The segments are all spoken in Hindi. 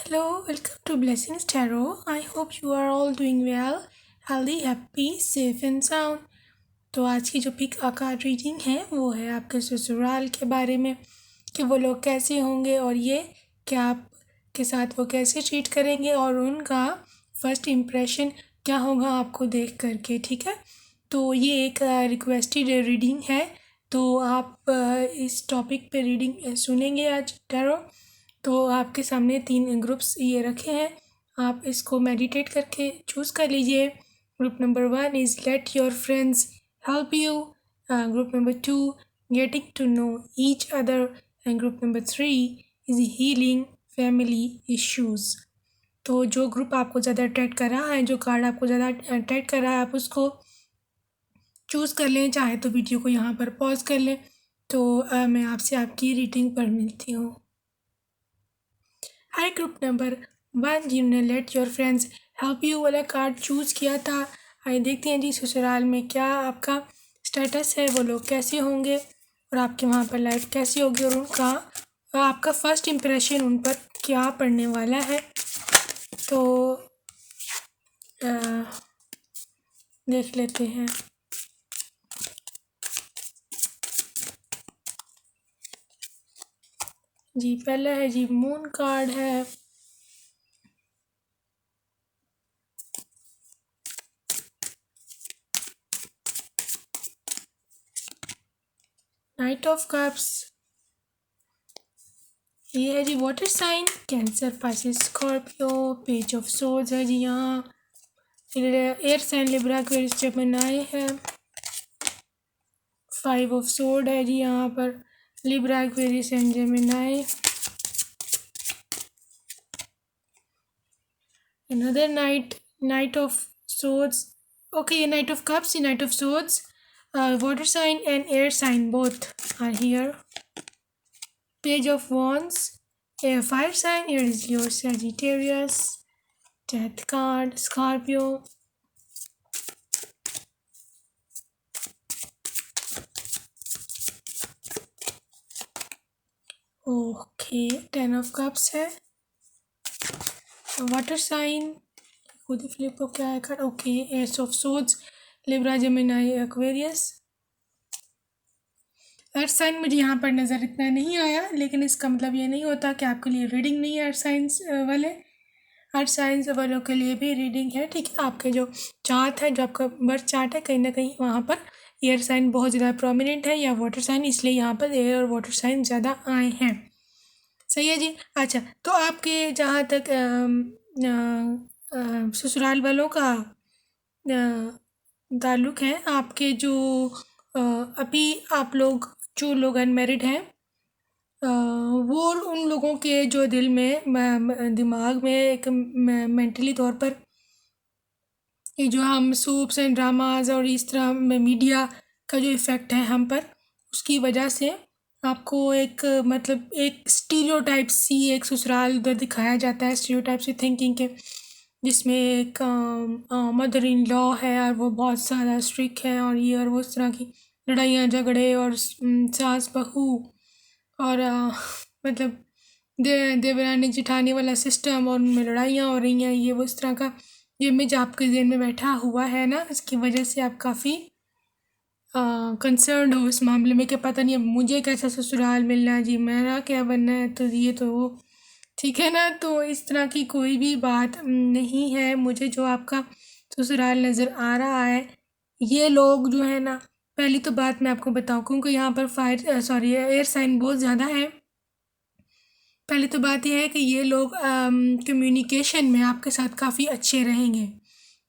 Hello, welcome to Blessings Tarot. I hope you are all doing well, healthy, happy, safe and sound. तो आज की जो पिक कार्ड रीडिंग है वो है आपके ससुराल के बारे में कि वो लोग कैसे होंगे और ये क्या आपके साथ वो कैसे ट्रीट करेंगे और उनका फर्स्ट इम्प्रेशन क्या होगा आपको देख करके, ठीक है। तो ये एक रिक्वेस्टेड रीडिंग है, तो आप इस टॉपिक पे रीडिंग सुनेंगे आज टैरो। तो आपके सामने 3 ग्रुप्स ये रखे हैं, आप इसको मेडिटेट करके चूज़ कर लीजिए। Group number 1 is let your friends help you, group number 2 getting to know each other and group number 3 is healing family issues. तो जो ग्रुप आपको ज़्यादा अट्रैक्ट कर रहा है, जो कार्ड आपको ज़्यादा अट्रैक्ट कर रहा है, आप उसको चूज़ कर लें, चाहे तो वीडियो को यहाँ पर पॉज कर लें। तो मैं आपसे आपकी रीडिंग पर मिलती हूँ। हाय ग्रुप नंबर 1 जिन्होंने late your friends help you वाला कार्ड चूज़ किया था, आइए देखते हैं जी ससुराल में क्या आपका स्टेटस है, वो लोग कैसे होंगे और आपके वहाँ पर लाइफ कैसी होगी और उनका आपका फर्स्ट इम्प्रेशन उन पर क्या पड़ने वाला है। तो देख लेते हैं। जी पहला है जी मून कार्ड है, नाइट ऑफ कप्स, ये है जी water sign Cancer, Pisces, Scorpio, page of swords है जी, यहाँ air sign Libra Aquarius Gemini है, 5 ऑफ सोर्ड है जी यहाँ पर Libra Aquarius and Gemini, another knight of swords, okay ये knight of cups, knight of swords, water sign and air sign both are here, page of wands, a fire sign, here is your Sagittarius, death card, Scorpio, okay 10 of cups है, वाटर साइन खुद ही फ्लिप हो क्या है card, okay ace of swords, Libra Gemini Aquarius, earth sign मुझे यहाँ पर नज़र इतना नहीं आया, लेकिन इसका मतलब ये नहीं होता कि आपके लिए रीडिंग नहीं है। अर्थ साइंस वाले, अर्थ साइंस वालों के लिए भी रीडिंग है, ठीक है। आपके जो चार्ट है, जो आपका बर्थ चार्ट है, कहीं ना कहीं वहाँ पर एयर साइन बहुत ज़्यादा प्रोमिनेंट है या वाटर साइन, इसलिए यहाँ पर एयर और वाटर साइन ज़्यादा आए हैं। सही है जी। अच्छा, तो आपके जहाँ तक ससुराल वालों का ताल्लुक़ है, आपके जो अभी आप लोग जो लोग अनमेरिड हैं, वो उन लोगों के जो दिल में दिमाग में एक मेंटली तौर पर ये जो हम सूप्स एंड ड्रामाज और इस तरह मीडिया का जो इफ़ेक्ट है हम पर, उसकी वजह से आपको एक मतलब एक स्टीरियोटाइप सी एक ससुराल उधर दिखाया जाता है, स्टीरियोटाइप सी थिंकिंग के, जिसमें एक मदर इन लॉ है और वो बहुत ज़्यादा स्ट्रिक्ट है और ये और वो इस तरह की लड़ाइयाँ झगड़े और सास बहू और मतलब देवरानी जिठानी वाला सिस्टम और उनमें लड़ाइयाँ हो रही हैं, ये वो इस तरह का जो इमेज आपके ज़हन में बैठा हुआ है ना, इसकी वजह से आप काफ़ी कंसर्न हो इस मामले में कि पता नहीं अब मुझे कैसा ससुराल मिलना है जी, मेरा क्या बनना है, तो ये तो वो, ठीक है ना। तो इस तरह की कोई भी बात नहीं है। मुझे जो आपका ससुराल नज़र आ रहा है, ये लोग जो है ना, पहली तो बात मैं आपको बताऊँ क्योंकि यहाँ पर एयर साइन बहुत ज़्यादा है। पहली तो बात यह है कि ये लोग कम्युनिकेशन में आपके साथ काफ़ी अच्छे रहेंगे,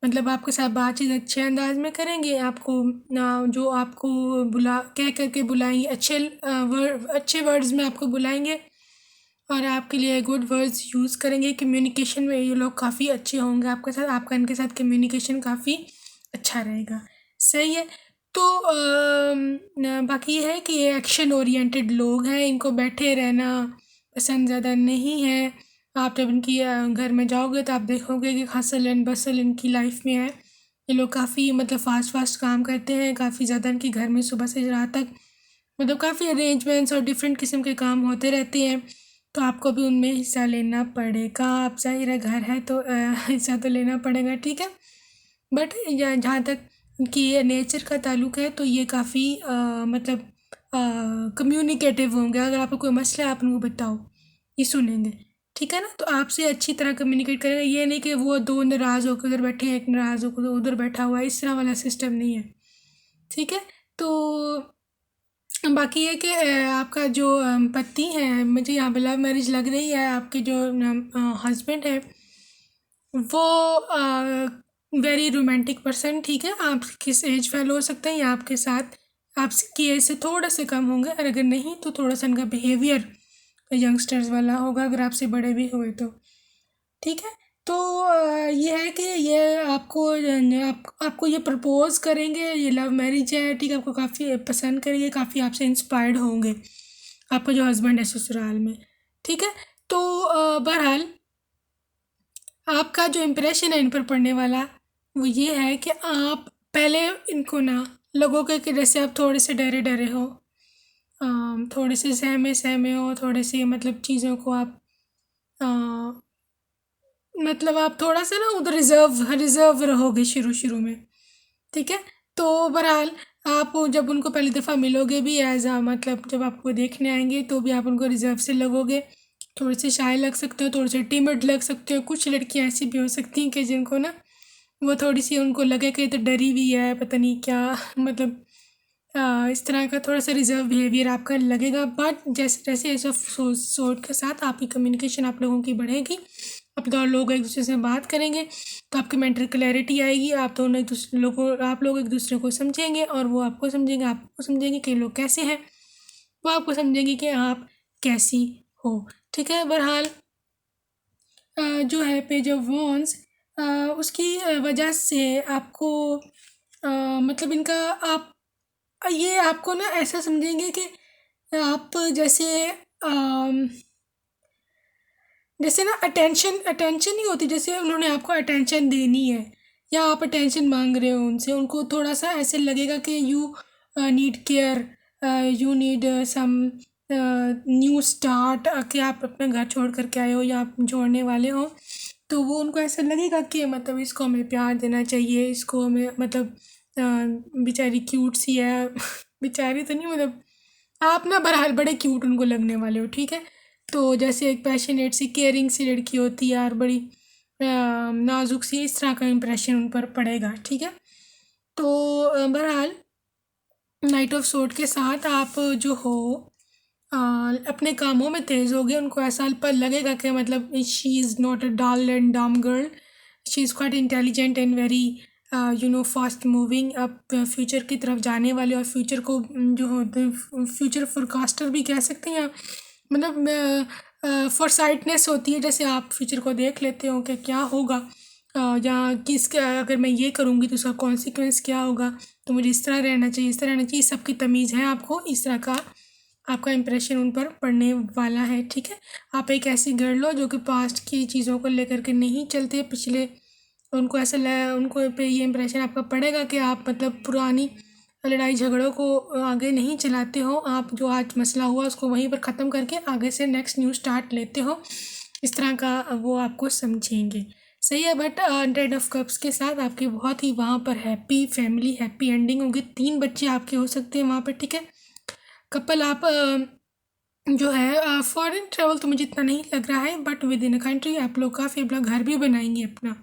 मतलब आपके साथ बातचीत अच्छे अंदाज में करेंगे, आपको जो आपको कह करके बुलाएंगे, अच्छे वर्ड्स में आपको बुलाएंगे और आपके लिए गुड वर्ड्स यूज़ करेंगे। कम्युनिकेशन में ये लोग काफ़ी अच्छे होंगे आपके साथ, आपका इनके साथ कम्युनिकेशन काफ़ी अच्छा रहेगा। सही है। तो बाकी ये है कि ये एक्शन ओरिएंटेड लोग हैं, इनको बैठे रहना पसंद ज़्यादा नहीं है। आप जब इनकी घर में जाओगे तो आप देखोगे कि हसल एंड बसल इनकी लाइफ में है। ये लोग काफ़ी मतलब फास्ट काम करते हैं, काफ़ी ज़्यादा इनके घर में सुबह से रात तक मतलब काफ़ी अरेंजमेंट्स और डिफरेंट किस्म के काम होते रहते हैं। तो आपको भी उनमें हिस्सा लेना पड़ेगा। आप ज़ाहिर है घर है तो हिस्सा तो लेना पड़ेगा, ठीक है। बट जहाँ तक कि नेचर का ताल्लुक है तो ये काफ़ी मतलब कम्युनिकेटिव होंगे। अगर आपको कोई मसला है आप उनको बताओ, ये सुनेंगे, ठीक है ना। तो आपसे अच्छी तरह कम्युनिकेट करेंगे। ये नहीं कि वो दो नाराज़ होकर उधर बैठे हैं, एक नाराज़ होकर उधर बैठा हुआ है, इस तरह वाला सिस्टम नहीं है, ठीक है। तो बाकी ये कि आपका जो पति है, मुझे यहाँ पे लव मैरिज लग रही है। आपके जो हस्बैंड है वो वेरी रोमांटिक पर्सन, ठीक है। आप किस एज फेलो हो सकते हैं या आपके साथ आपकी एज से थोड़ा से कम होंगे, और अगर नहीं तो थोड़ा सा इनका बिहेवियर यंगस्टर्स वाला होगा, अगर आपसे बड़े भी हुए तो, ठीक है। तो ये है कि ये आपको ये प्रपोज करेंगे, ये लव मैरिज है, ठीक है। आपको काफ़ी पसंद करेंगे, काफ़ी आपसे इंस्पायर्ड होंगे, आपका जो हस्बैंड है ससुराल में, ठीक है। तो बहरहाल आपका जो इम्प्रेशन है इन पर पड़ने वाला वो ये है कि आप पहले इनको ना लगोगे कि जैसे आप थोड़े से डरे डरे हो, थोड़े से सहमे सहमे हो, थोड़े से मतलब चीज़ों को आप मतलब आप थोड़ा सा ना उधर रिज़र्व रिज़र्व रहोगे शुरू शुरू में, ठीक है। तो बहरहाल आप जब उनको पहली दफ़ा मिलोगे भी एज़ मतलब जब आपको देखने आएंगे तो भी आप उनको रिज़र्व से लगोगे, थोड़े से शाय लग सकते हो, थोड़े से टिमिड लग सकते हो। कुछ लड़कियां ऐसी भी हो सकती हैं कि जिनको ना वो थोड़ी सी उनको लगे कि ये तो डरी हुई है, पता नहीं क्या मतलब इस तरह का थोड़ा सा रिजर्व बिहेवियर आपका लगेगा। बट जैसे जैसे ऐसा सोच के साथ आपकी कम्युनिकेशन आप लोगों की बढ़ेगी, आप दो लोग एक दूसरे से बात करेंगे तो आपकी मेंटल क्लैरिटी आएगी। आप दोनों एक दूसरे लोगों आप लोग एक दूसरे को समझेंगे और वो आपको समझेंगे, आपको समझेंगे कि लोग कैसे हैं, वो आपको समझेंगे कि आप कैसी हो, ठीक है। बहरहाल जो है पेज ऑफ वॉन्स उसकी वजह से आपको मतलब इनका आप ये आपको ना ऐसा समझेंगे कि आप जैसे जैसे ना अटेंशन अटेंशन नहीं होती, जैसे उन्होंने आपको अटेंशन देनी है या आप अटेंशन मांग रहे हो उनसे, उनको थोड़ा सा ऐसे लगेगा कि you need care, you need some new start, कि आप अपना घर छोड़ करके आए हो या आप छोड़ने वाले हो। तो वो उनको ऐसा लगेगा कि मतलब इसको हमें प्यार देना चाहिए, इसको हमें मतलब बेचारी क्यूट सी है बेचारी तो नहीं मतलब आप ना बहरहाल बड़े क्यूट उनको लगने वाले हो, ठीक है। तो जैसे एक पैशनेट सी केयरिंग सी लड़की होती है और बड़ी नाजुक सी, इस तरह का इम्प्रेशन उन पर पड़ेगा, ठीक है। तो बहरहाल नाइट ऑफ सोर्ड के साथ आप जो हो अपने कामों में तेज़ होगे। उनको ऐसा पर लगेगा कि मतलब she is not a dull and dumb girl, she is quite intelligent and very fast moving. अब फ्यूचर की तरफ जाने वाले और फ्यूचर को जो होते हैं फ्यूचर फोरकास्टर भी कह सकते हैं, मतलब फॉरसाइटनेस होती है, जैसे आप फ्यूचर को देख लेते हो कि क्या होगा या अगर मैं ये करूँगी तो उसका कॉन्सिक्वेंस क्या होगा, तो मुझे इस तरह रहना चाहिए, इस तरह रहना चाहिए, सबकी तमीज़ है आपको। इस तरह का आपका इंप्रेशन उन पर पड़ने वाला है, ठीक है। आप एक ऐसी गर्ल हो जो कि पास्ट की चीज़ों को लेकर के नहीं चलते, पिछले उनको उनको पे ये इंप्रेशन आपका पड़ेगा कि आप मतलब पुरानी लड़ाई झगड़ों को आगे नहीं चलाते हो। आप जो आज मसला हुआ उसको वहीं पर ख़त्म करके आगे से नेक्स्ट न्यू स्टार्ट लेते हो, इस तरह का वो आपको समझेंगे, सही है। बट 100 ऑफ कप्स के साथ आपकी बहुत ही वहाँ पर हैप्पी फैमिली, हैप्पी एंडिंग होगी। 3 बच्चे आपके हो सकते हैं वहाँ पर, ठीक है। कपल आप जो है फॉरेन ट्रैवल तो मुझे इतना नहीं लग रहा है, but with in a country आप लोग काफ़ी अपना घर भी बनाएंगे अपना,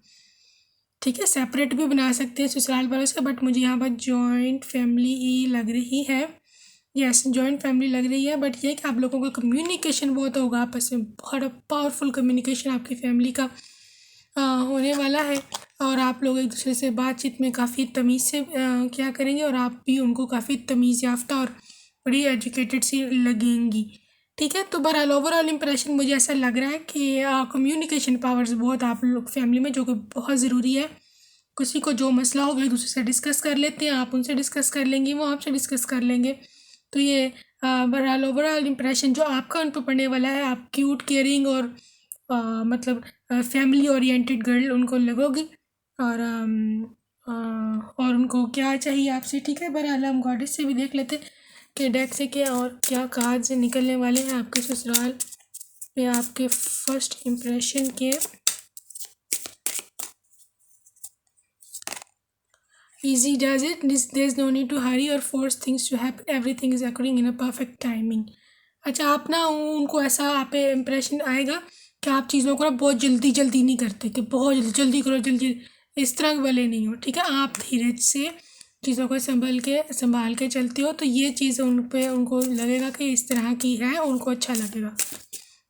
ठीक है। सेपरेट भी बना सकते हैं ससुराल वालों से, बट मुझे यहाँ पर जॉइंट फैमिली ही लग रही है। यस, जॉइंट फैमिली लग रही है। बट ये कि आप लोगों का कम्युनिकेशन बहुत होगा आपस में, बहुत पावरफुल कम्युनिकेशन आपकी फैमिली का होने वाला है। और आप लोग एक दूसरे से बातचीत में काफ़ी तमीज़ से क्या करेंगे, और आप भी उनको काफ़ी तमीज़ याफ्ता और बड़ी एजुकेटेड सी लगेंगी, ठीक है। तो बहरहाल ओवरऑल इंप्रेशन मुझे ऐसा लग रहा है कि कम्युनिकेशन पावर्स बहुत आप लोग फैमिली में, जो कि बहुत ज़रूरी है। किसी को जो मसला होगा एक दूसरे से डिस्कस कर लेते हैं, आप उनसे डिस्कस कर लेंगे, वो आपसे डिस्कस कर लेंगे। तो ये बहरहाल ओवरऑल इंप्रेशन जो आपका उन पर पड़ने वाला है, आप क्यूट केयरिंग और मतलब फैमिली ओरिएंटेड गर्ल उनको लगोगी। और और उनको क्या चाहिए आपसे, ठीक है। बहरहाल हम गॉडेस से भी देख लेते कि डेक से क्या और क्या कार्ड्स निकलने वाले हैं आपके ससुराल पे आपके फर्स्ट इम्प्रेशन के easy does it. There's no need to hurry or force things to happen. Everything is occurring in a perfect timing. अच्छा, आप ना उनको ऐसा आप पे इम्प्रेशन आएगा कि आप चीज़ों को ना बहुत जल्दी जल्दी नहीं करते कि बहुत जल्दी जल्दी करो, जल्दी इस तरह वाले नहीं हो, ठीक है। आप धीरे से चीज़ों को संभाल के चलते हो, तो ये चीज़ उन पे उनको लगेगा कि इस तरह की है, उनको अच्छा लगेगा,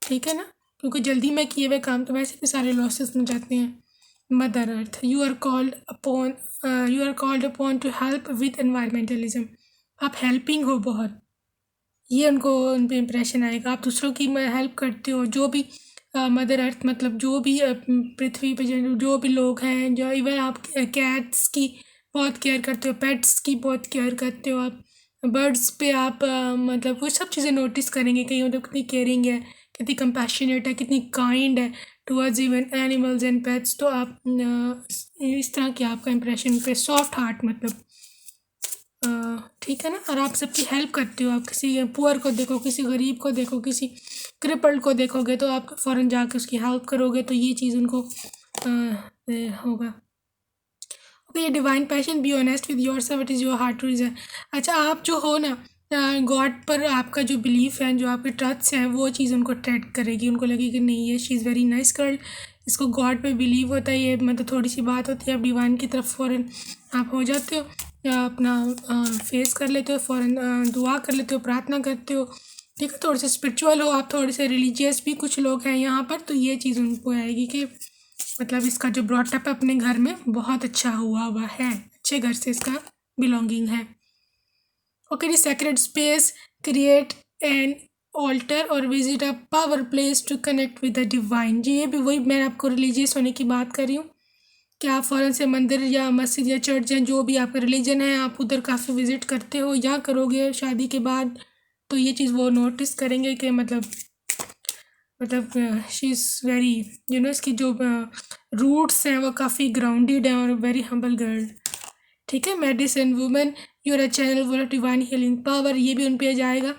ठीक है ना। क्योंकि जल्दी में किए हुए काम तो वैसे भी सारे लॉसेस में जाते हैं। Mother earth, you are called upon to help with environmentalism. आप हेल्पिंग हो बहुत, ये उनको उन पे इम्प्रेशन आएगा। आप दूसरों की हेल्प करते हो, जो भी मदर अर्थ मतलब जो भी पृथ्वी पे जो भी लोग हैं, जो इवन आप कैट्स की बहुत केयर करते हो, पेट्स की बहुत केयर करते हो, आप बर्ड्स पे आप मतलब वो सब चीज़ें नोटिस करेंगे कि मतलब कितनी केयरिंग है, कितनी कंपैशनेट है, कितनी काइंड है towards even animals and pets. तो आप इस तरह की आपका इम्प्रेशन पे सॉफ्ट हार्ट मतलब ठीक है ना। और आप सबकी हेल्प करते हो, आप किसी पुअर को देखो, किसी गरीब को देखो, किसी क्रिपल्ड को देखोगे तो आप फ़ौरन जाके उसकी हेल्प करोगे, तो ये चीज़ उनको होगा। ओके, ये divine passion, be honest with yourself, it is your heart reason. अच्छा, आप जो हो ना गॉड पर आपका जो बिलीफ है, जो आपके ट्रस्ट है, वो चीज़ उनको अट्रैक्ट करेगी। उनको लगेगी कि नहीं, ये she is very nice girl, इसको गॉड पे बिलीव होता है, ये मतलब थोड़ी सी बात होती है, आप डिवाइन की तरफ फ़ौरन आप हो जाते हो, या अपना फेस कर लेते हो, फ़ौरन दुआ कर लेते हो, प्रार्थना करते हो, ठीक है। थोड़े से स्पिरिचुअल हो आप, थोड़े से रिलीजियस भी कुछ लोग हैं यहाँ पर, तो ये चीज़ उनको आएगी कि मतलब इसका जो ब्रॉटअप है अपने घर में बहुत अच्छा हुआ है, अच्छे घर से इसका बिलोंगिंग है। ओके जी, sacred space, create an altar और visit a power place to connect with the divine. जी, ये भी वही मैं आपको रिलीजियस होने की बात कर रही हूँ कि आप फ़ौरन से मंदिर या मस्जिद या चर्च या जो भी आपका रिलीजन है, आप उधर काफ़ी विज़िट करते हो या करोगे शादी के बाद, तो ये चीज़ वो नोटिस करेंगे कि मतलब शी इज़ वेरी इसकी जो रूट्स हैं वो काफ़ी ग्राउंडेड हैं और वेरी हम्बल गर्ल, ठीक है। Medicine women, you are a channel for divine healing power, ये भी उन पे जाएगा।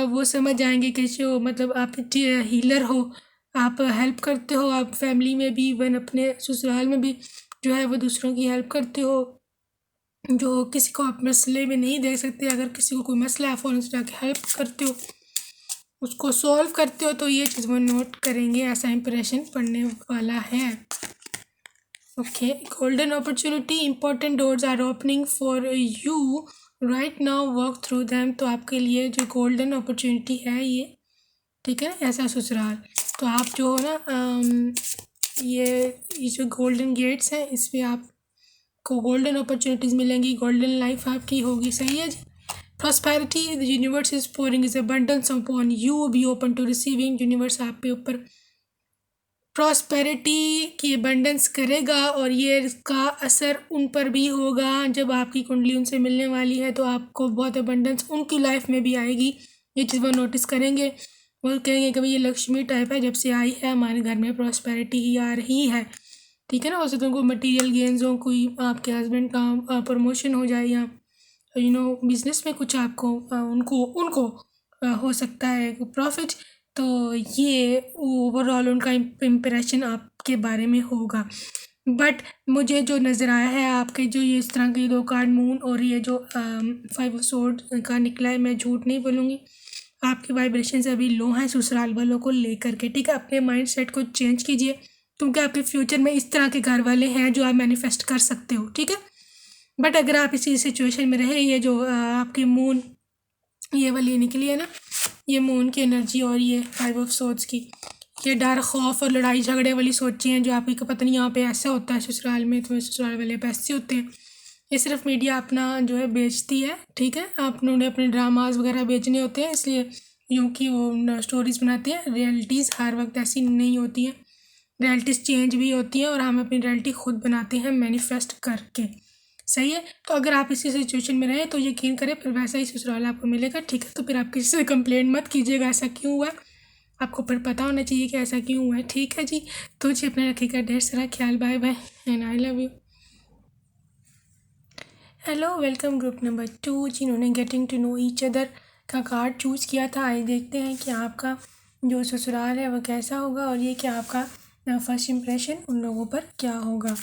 वो समझ जाएंगे कि जो मतलब आप हीलर हो, आप हेल्प करते हो, आप फैमिली में भी इवन अपने ससुराल में भी जो है वो दूसरों की हेल्प करते हो, जो किसी को आप मसले में नहीं देख सकते, अगर किसी को कोई मसला है फ़ौरन से जाके हेल्प करते हो, उसको सॉल्व करते हो, तो ये चीज़ वो नोट करेंगे, ऐसा इंप्रेशन पड़ने वाला है। Okay, golden opportunity, important doors are opening for you right now, work through them. तो आपके लिए जो गोल्डन अपॉर्चुनिटी है ये, ठीक है ना, ऐसा ससुराल। तो आप जो हो ना ये जो गोल्डन गेट्स हैं, इस पर आपको गोल्डन अपॉर्चुनिटीज़ मिलेंगी, गोल्डन लाइफ आपकी होगी, सही है जी। Prosperity, the universe is pouring is abundance upon you, be open to receiving. Universe आप पे ऊपर प्रॉस्पेरिटी की अबंडेंस करेगा, और ये इसका असर उन पर भी होगा। जब आपकी कुंडली उनसे मिलने वाली है तो आपको बहुत अबंडेंस उनकी लाइफ में भी आएगी, ये चीज़ वो नोटिस करेंगे। वो कहेंगे कि भाई ये लक्ष्मी टाइप है, जब से आई है हमारे घर में प्रॉस्पेरिटी ही आ रही है, ठीक है ना। वैसे तो उनको मटीरियल गेंस हो, कोई आपके हस्बैंड का प्रमोशन हो जाए, या बिजनेस में कुछ आपको उनको हो सकता है प्रॉफिट, तो ये ओवरऑल उनका इम्प्रेशन आपके बारे में होगा। बट मुझे जो नज़र आया है आपके जो ये इस तरह के 2 कार्ड मून और ये जो 5 ऑफ सोर्ड का निकला है, मैं झूठ नहीं बोलूँगी, आपके वाइब्रेशंस अभी लो हैं ससुराल वालों को लेकर के, ठीक है। अपने माइंड सेट को चेंज कीजिए, क्योंकि आपके फ्यूचर में इस तरह के घर वाले हैं जो आप मैनिफेस्ट कर सकते हो, ठीक है। बट अगर आप इसी सिचुएशन में रहे, ये जो आपकी मून ये वाली निकली है ना, ये मून की एनर्जी और ये 5 ऑफ सोर्ड्स की, ये डर खौफ और लड़ाई झगड़े वाली सोचें हैं जो आपकी को पता नहीं यहाँ पे ऐसा होता है ससुराल में, तो ससुराल वाले पे ऐसे होते हैं। ये सिर्फ मीडिया अपना जो है बेचती है, ठीक है। आप उन्होंने अपने ड्रामाज वगैरह बेचने होते हैं, इसलिए यूँ कि वो स्टोरीज़ बनाती हैं। रियलिटीज़ हर वक्त ऐसी नहीं होती हैं, रियलिटीज़ चेंज भी होती हैं, और हम अपनी रियलिटी खुद बनाते हैं मैनिफेस्ट करके, सही है। तो अगर आप इसी सिचुएशन में रहें तो यकीन करें फिर वैसा ही ससुराल आपको मिलेगा, ठीक है। तो फिर आप किसी से कंप्लेंट मत कीजिएगा ऐसा क्यों हुआ, आपको फिर पता होना चाहिए कि ऐसा क्यों हुआ है, ठीक है जी। तो जी अपना रखिएगा ढेर सारा ख्याल, bye bye and I love you. Hello, welcome group number 2 जिन्होंने getting to know each other का कार्ड चूज़ किया था। आइए देखते हैं कि आपका जो ससुराल है वो कैसा होगा, और ये कि आपका फर्स्ट इम्प्रेशन उन लोगों पर क्या होगा।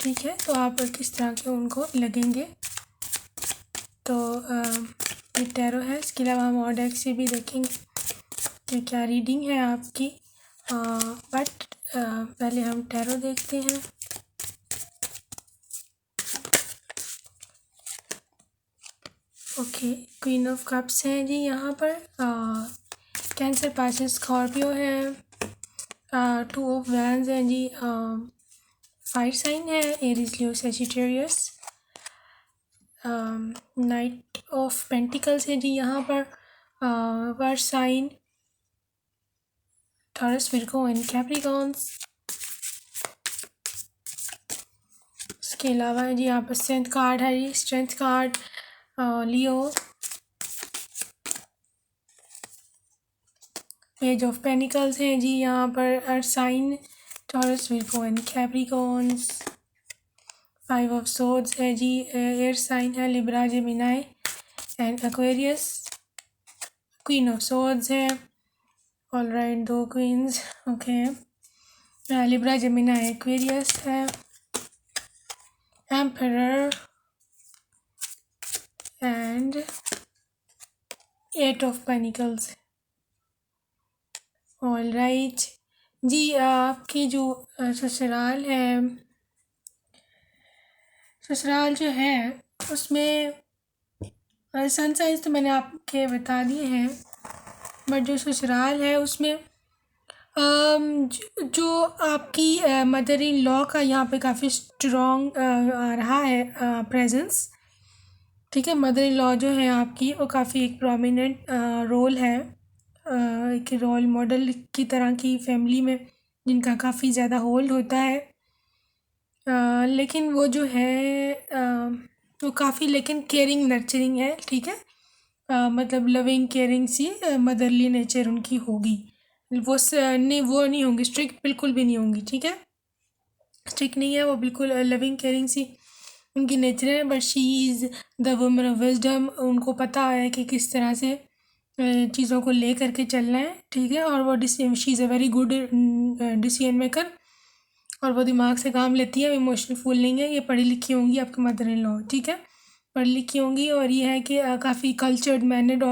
ठीक है, तो आप किस तरह के उनको लगेंगे। तो ये टैरो है। इसके अलावा हम और डेक से भी देखेंगे कि क्या रीडिंग है आपकी, बट पहले हम टैरो देखते हैं। ओके, क्वीन ऑफ कप्स है जी यहाँ पर। कैंसर पास स्कॉर्पियो है। टू ऑफ वैंस है जी, फायर साइन है, Aries Leo Sagittarius. Knight of pentacles है जी यहाँ पर, earth sign Taurus, Virgo and Capricorns. इसके अलावा है जी यहाँ पर स्ट्रेंथ कार्ड है जी, strength card Leo. Page of pentacles है जी यहाँ पर, earth sign Taurus, Virgo and Capricorns. Five of swords है जी, एयर साइन है, Libra, Gemini and Aquarius. Queen of swords है, ऑलराइट, दो queens, okay. Libra, Gemini, Aquarius है। Emperor and eight of pentacles. Alright जी, आपकी जो ससुराल जो है उसमें सनसाइज तो मैंने आपके बता दिए हैं, बट जो ससुराल है उसमें जो आपकी मदर इन लॉ का यहाँ पे काफ़ी स्ट्रॉन्ग आ रहा है प्रेजेंस। ठीक है, मदर इन लॉ जो है आपकी वो काफ़ी एक प्रोमिनेंट रोल है, एक रोल मॉडल की तरह की फैमिली में जिनका काफ़ी ज़्यादा होल्ड होता है। लेकिन वो जो है वो काफ़ी लेकिन केयरिंग नर्चरिंग है। ठीक है, मतलब लविंग केयरिंग सी मदरली नेचर उनकी होगी। वो नहीं होंगी स्ट्रिक्ट, बिल्कुल भी नहीं होंगी। ठीक है, स्ट्रिक्ट नहीं है वो, बिल्कुल लविंग केयरिंग सी उनकी नेचर है। But she is the woman of wisdom. उनको पता है कि किस तरह से चीज़ों को ले करके चलना है। ठीक है, और वो she is a very good decision maker, और वो दिमाग से काम लेती है, इमोशनल फूल नहीं है। ये पढ़ी लिखी होंगी आपकी मदर इन लॉ। ठीक है, पढ़ी लिखी होंगी, और ये है कि काफ़ी कल्चर्ड मैनर्ड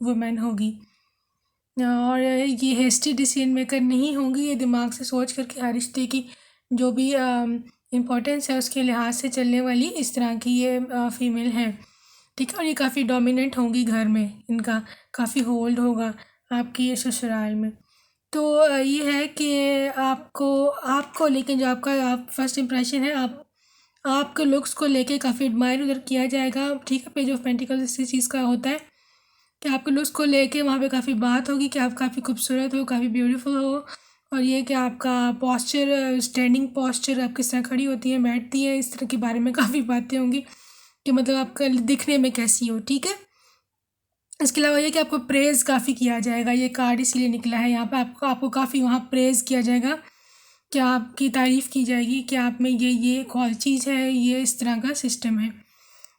वुमेन होगी, और ये हेस्टी डिसीजन मेकर नहीं होंगी। ये दिमाग से सोच करके हर रिश्ते की जो भी इम्पोर्टेंस है उसके लिहाज से चलने वाली इस तरह की ये फीमेल है। ठीक है, और ये काफ़ी डोमिनेंट होंगी घर में, इनका काफ़ी होल्ड होगा आपकी ये ससुराल में। तो ये है कि आपको लेकिन जो आपका फर्स्ट इम्प्रेशन है, आपके लुक्स को लेके काफ़ी एडमायर उधर किया जाएगा। ठीक है, पेज ऑफ पेंटिकल्स इसी चीज़ का होता है कि आपके लुक्स को लेके वहाँ पे काफ़ी बात होगी कि आप काफ़ी खूबसूरत हो, काफ़ी ब्यूटीफुल हो, और ये कि आपका पॉस्चर, स्टैंडिंग पॉस्चर, आप किस तरह खड़ी होती हैं, बैठती हैं, इस तरह के बारे में काफ़ी बातें होंगी कि मतलब आपका दिखने में कैसी हो। ठीक है, इसके अलावा ये कि आपको प्रेज़ काफ़ी किया जाएगा। ये कार्ड इसलिए निकला है यहाँ पे, आपको काफ़ी वहाँ प्रेज़ किया जाएगा, कि आपकी तारीफ़ की जाएगी कि आप में ये कौन चीज़ है, ये इस तरह का सिस्टम है।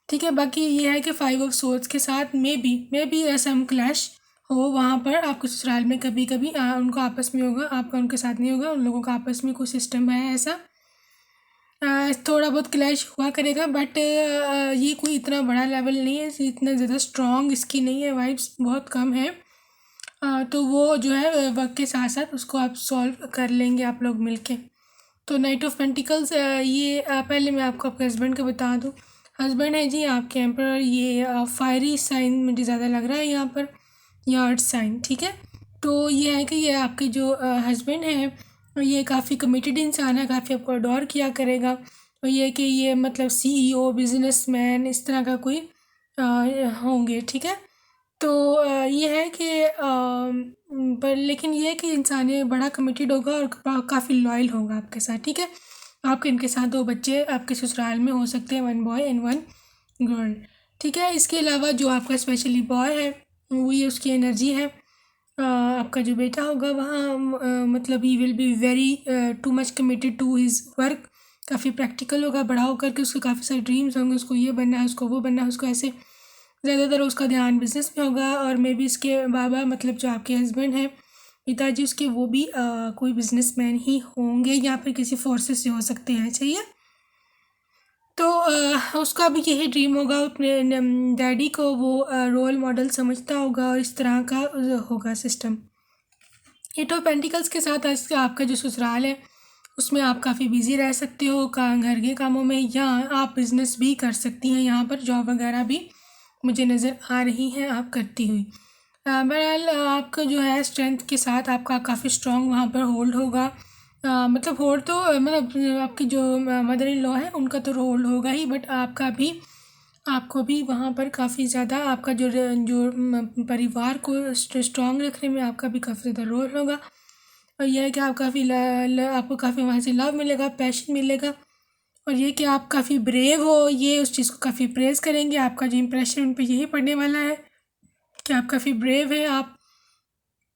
ठीक है, बाकी ये है कि फाइव ऑफ सोर्ड्स के साथ मे बी सम क्लैश हो वहाँ पर आपके ससुराल में। कभी कभी उनको आपस में होगा, आपका उनके साथ नहीं होगा, उन लोगों का आपस में कोई सिस्टम है ऐसा। थोड़ा बहुत क्लैश हुआ करेगा, बट ये कोई इतना बड़ा लेवल नहीं है, इतना ज़्यादा स्ट्रॉन्ग इसकी नहीं है, वाइब्स बहुत कम है। तो वो जो है वक्त के साथ साथ उसको आप सॉल्व कर लेंगे आप लोग मिलके। तो नाइट ऑफ पेंटिकल्स, ये पहले मैं आपको आपके हस्बैंड का बता दूँ। हस्बैंड है जी आपके एम्परर। ये फायरी साइन मुझे ज़्यादा लग रहा है यहाँ पर, या अर्थ साइन। ठीक है, तो ये है कि ये आपके जो हस्बैंड हैं ये काफ़ी कमिटेड इंसान है, काफ़ी आपको अडोर किया करेगा। और ये कि ये मतलब CEO, बिजनेसमैन, इस तरह का कोई होंगे। ठीक है, तो ये है कि पर लेकिन ये है कि इंसान ये बड़ा कमिटेड होगा और काफ़ी लॉयल होगा आपके साथ। ठीक है, आपके इनके साथ 2 बच्चे आपके ससुराल में हो सकते हैं, 1 बॉय एंड 1 गर्ल। ठीक है, इसके अलावा जो आपका स्पेशली बॉय है वो ये उसकी एनर्जी है। आपका जो बेटा होगा वहाँ मतलब he will be very too much committed to his work. काफ़ी प्रैक्टिकल होगा, बड़ा होकर के उसके काफ़ी सारे ड्रीम्स होंगे, उसको ये बनना है, उसको वो बनना है, उसको ऐसे ज़्यादातर उसका ध्यान बिज़नेस में होगा, और मे बी इसके बाबा मतलब जो आपके हस्बैंड हैं, पिताजी उसके, वो भी कोई बिजनेसमैन ही होंगे या फिर किसी फोर्सेस से हो सकते हैं। चाहिए तो उसका भी यही ड्रीम होगा, अपने डैडी को वो रोल मॉडल समझता होगा, और इस तरह का होगा सिस्टम। एट ऑफ पेंटिकल्स के साथ आपका जो ससुराल है उसमें आप काफ़ी बिजी रह सकते हो घर के कामों में, या आप बिज़नेस भी कर सकती हैं। यहाँ पर जॉब वगैरह भी मुझे नज़र आ रही हैं आप करती हुई। बहरहाल आपका जो है स्ट्रेंथ के साथ आपका काफ़ी स्ट्रॉन्ग वहाँ पर होल्ड होगा। मतलब होल्ड तो मतलब आपकी जो मदर इन लॉ है उनका तो होल्ड होगा ही, बट आपको भी वहाँ पर काफ़ी ज़्यादा आपका परिवार को स्ट्रॉन्ग रखने में आपका भी काफ़ी ज़्यादा रोल होगा। और यह है कि आप काफ़ी आपको काफ़ी वहाँ से लव मिलेगा, पैशन मिलेगा, और ये कि आप काफ़ी ब्रेव हो, ये उस चीज़ को काफ़ी प्रेज़ करेंगे। आपका जो इम्प्रेशन उन पे यही पड़ने वाला है कि आप काफ़ी ब्रेव हैं। आप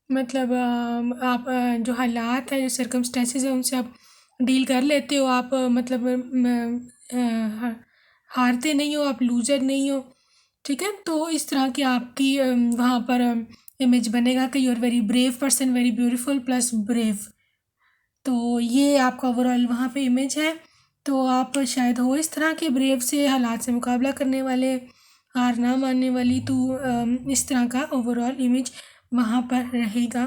मतलब आप जो हालात हैं, जो सर्कमस्टेंसेस हैं, उनसे आप डील कर लेते हो। आप मतलब हारते नहीं हो, आप लूज़र नहीं हो। ठीक है, तो इस तरह की आपकी वहाँ पर इमेज बनेगा कि you are very brave person, very beautiful plus brave. तो ये आपका ओवरऑल वहाँ पे इमेज है। तो आप शायद हो इस तरह के ब्रेव से हालात से मुकाबला करने वाले, हार ना मानने वाली। तो इस तरह का ओवरऑल इमेज वहाँ पर रहेगा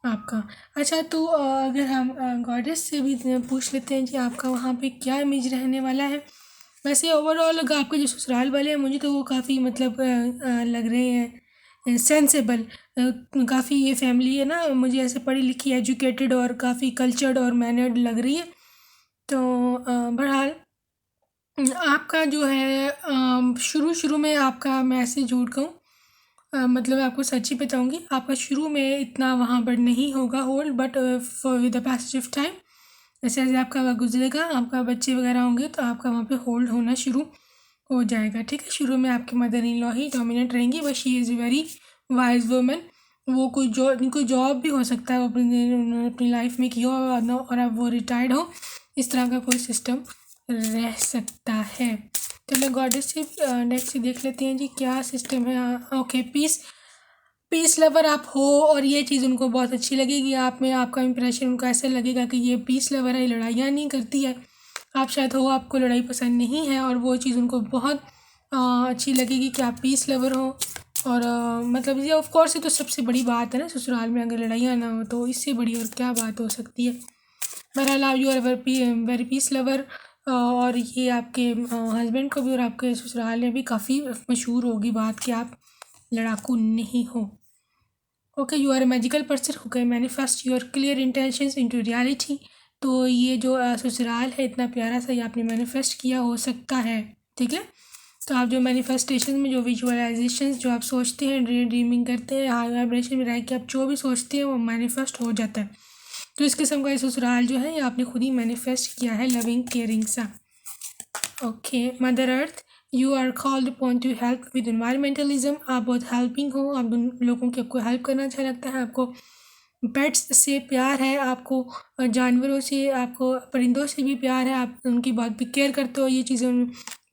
आपका। अच्छा, तो अगर हम गॉडेस से भी पूछ लेते हैं कि आपका वहाँ पे क्या इमेज रहने वाला है। वैसे ओवरऑल अगर आपके जो ससुराल वाले हैं, मुझे तो वो काफ़ी मतलब लग रहे हैं सेंसेबल। काफ़ी ये फैमिली है ना, मुझे ऐसे पढ़ी लिखी, एजुकेटेड और काफ़ी कल्चर्ड और मैनर्ड लग रही है। तो बहरहाल आपका जो है शुरू शुरू में आपका, मैं ऐसे झूठ कहूँ मतलब आपको सच ही बताऊँगी, आपका शुरू में इतना वहाँ पर नहीं होगा hold, but for with the passage of time, जैसे जैसे आपका वक्त गुजरेगा, आपका बच्चे वगैरह होंगे, तो आपका वहाँ पे होल्ड होना शुरू हो जाएगा। ठीक है, शुरू में आपकी मदर इन लॉ ही डोमिनेट रहेंगी, but she is very wise woman. वो कोई जॉब भी हो सकता है, वो उन्होंने अपनी लाइफ में किया हो, और अब वो रिटायर्ड हो, इस तरह का कोई सिस्टम रह सकता है। चलो गॉडेस से नेक्स्ट देख लेते हैं जी क्या सिस्टम है। ओके, पीस लवर आप हो, और ये चीज़ उनको बहुत अच्छी लगेगी आप में। आपका इंप्रेशन उनको ऐसा लगेगा कि ये पीस लवर है, लड़ाइयाँ नहीं करती है। आप शायद हो, आपको लड़ाई पसंद नहीं है, और वो चीज़ उनको बहुत अच्छी लगेगी कि आप पीस लवर हो। और मतलब ये ऑफ कोर्स ये तो सबसे बड़ी बात है ना, ससुराल में अगर लड़ाइयाँ ना हो तो इससे बड़ी और क्या बात हो सकती है। बहरहाल आप you are very peace lover, और ये आपके हस्बैंड को भी और आपके ससुराल में भी काफ़ी मशहूर होगी बात कि आप लड़ाकू नहीं हो। Okay, you are a magical person who can manifest your clear intentions into reality. तो ये जो ससुराल है इतना प्यारा सा, ये आपने मैनिफेस्ट किया हो सकता है। ठीक है, तो आप जो मैनिफेस्टेशन में जो विजुअलाइजेशंस जो आप सोचते हैं, ड्रीमिंग करते हैं, हाई वाइब्रेशन में रह के आप जो भी सोचते हैं वो मैनिफेस्ट हो जाता है। तो इस किस्म का ससुराल जो है ये आपने खुद ही मैनिफेस्ट किया है, लविंग केयरिंग सा। Okay, mother earth, you are called upon to help with environmentalism. आप बहुत हेल्पिंग हो, आप लोगों की आपको हेल्प करना अच्छा लगता है, आपको पेट्स से प्यार है, आपको जानवरों से, आपको परिंदों से भी प्यार है, आप उनकी बहुत भी केयर करते हो। ये चीज़ें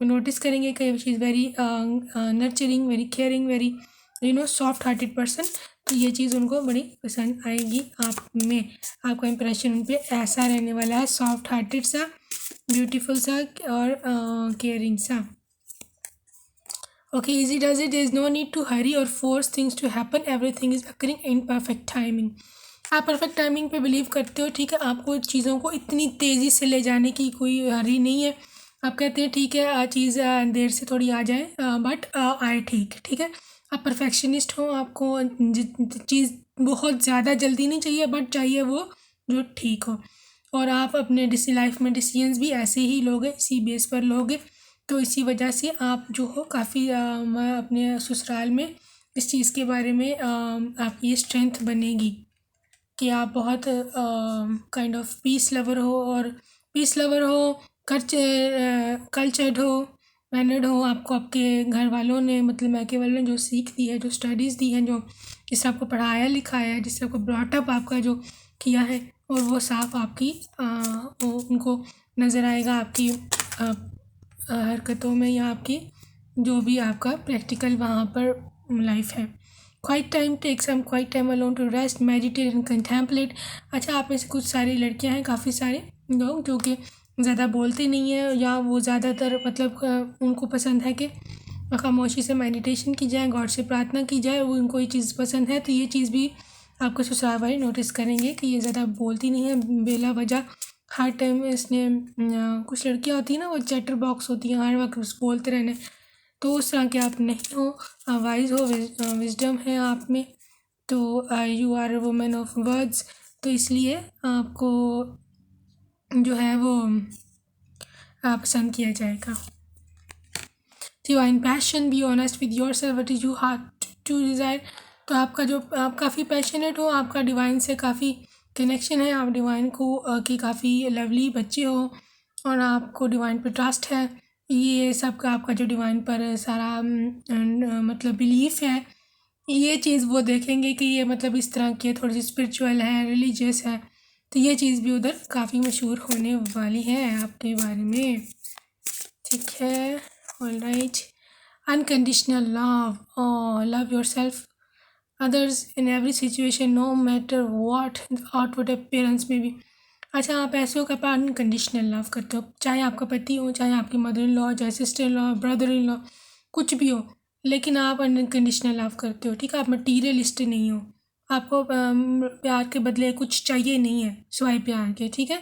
नोटिस करेंगे कि she is very nurturing, very caring, very soft hearted person. तो ये चीज़ उनको बड़ी पसंद आएगी आप में। आपका इंप्रेशन उन पर ऐसा रहने वाला है, सॉफ्ट हार्टेड सा, ब्यूटीफुल सा और केयरिंग सा। Okay, easy does it, there is no need to hurry or force things to happen, everything is occurring in perfect timing। आप परफेक्ट टाइमिंग पे बिलीव करते हो। ठीक है, आपको चीज़ों को इतनी तेज़ी से ले जाने की कोई हरी नहीं है। आप कहते हैं ठीक है चीज़ देर से थोड़ी आ जाए, बट आए ठीक है। आप परफेक्शनिस्ट हो, आपको चीज़ बहुत ज़्यादा जल्दी नहीं चाहिए, बट चाहिए वो जो ठीक हो। और आप अपने लाइफ में डिसीजंस भी ऐसे ही लोगे, इसी बेस पर लोगे। तो इसी वजह से आप जो हो काफ़ी अपने ससुराल में इस चीज़ के बारे में आपकी ये स्ट्रेंथ बनेगी कि आप बहुत काइंड ऑफ पीस लवर हो, और पीस लवर हो, कल्चर्ड हो, मैनर्ड हो। आपको आपके घर वालों ने, मतलब मायके वालों ने जो सीख दी है, जो स्टडीज़ दी हैं, जो जिससे आपको पढ़ाया लिखाया है, जिससे आपको ब्रॉटअप आपका जो किया है, और वो साफ आपकी उनको नज़र आएगा आपकी हरकतों में या आपकी जो भी आपका प्रैक्टिकल वहाँ पर लाइफ है। Quiet time, take some quiet time alone to rest, meditate and contemplate. अच्छा, आप में से कुछ सारी लड़कियां हैं, काफ़ी सारे लोग जो कि ज़्यादा बोलते नहीं हैं, या वो ज़्यादातर मतलब उनको पसंद है कि खामोशी से मेडिटेशन की जाए, गॉड से प्रार्थना की जाए, वो उनको ये चीज़ पसंद है। तो ये चीज़ भी आपको ससुराल वाले नोटिस करेंगे कि ये ज़्यादा बोलती नहीं है बेला वजह हर टाइम। इसने कुछ लड़कियां होती हैं ना, वो चैटर बॉक्स होती हैं, हर वक्त बस बोलते रहने। तो उस तरह के आप नहीं हो, वाइज हो, विजडम है आप में, तो you are a women of words. तो इसलिए आपको जो है वो पसंद किया जाएगा। Divine passion, be honest with your self, what is you heart to desire. तो आपका जो आप काफ़ी पैशनेट हो, आपका डिवाइन से काफ़ी कनेक्शन है, आप डिवाइन को की काफ़ी लवली बच्चे हो, और आपको डिवाइन पर ट्रस्ट है। ये सब का आपका जो डिवाइन पर सारा मतलब बिलीफ है, ये चीज़ वो देखेंगे कि ये मतलब इस तरह की थोड़ी सी स्पिरिचुअल है, रिलीजियस है। तो ये चीज़ भी उधर काफ़ी मशहूर होने वाली है आपके बारे में। ठीक है, all right. Unconditional love, love your self, others in every situation, no matter what outward appearance में भी। अच्छा, आप ऐसे हो कि आप अनकंडीशनल लव करते हो, चाहे आपका पति हो, चाहे आपकी मदर इन लॉ, चाहे sister in law, brother in law, कुछ भी हो, लेकिन आप अनकंडीशनल लव करते हो। ठीक है, आप मटीरियलिस्ट नहीं हो, आपको प्यार के बदले कुछ चाहिए नहीं है सिवाय प्यार के। ठीक है,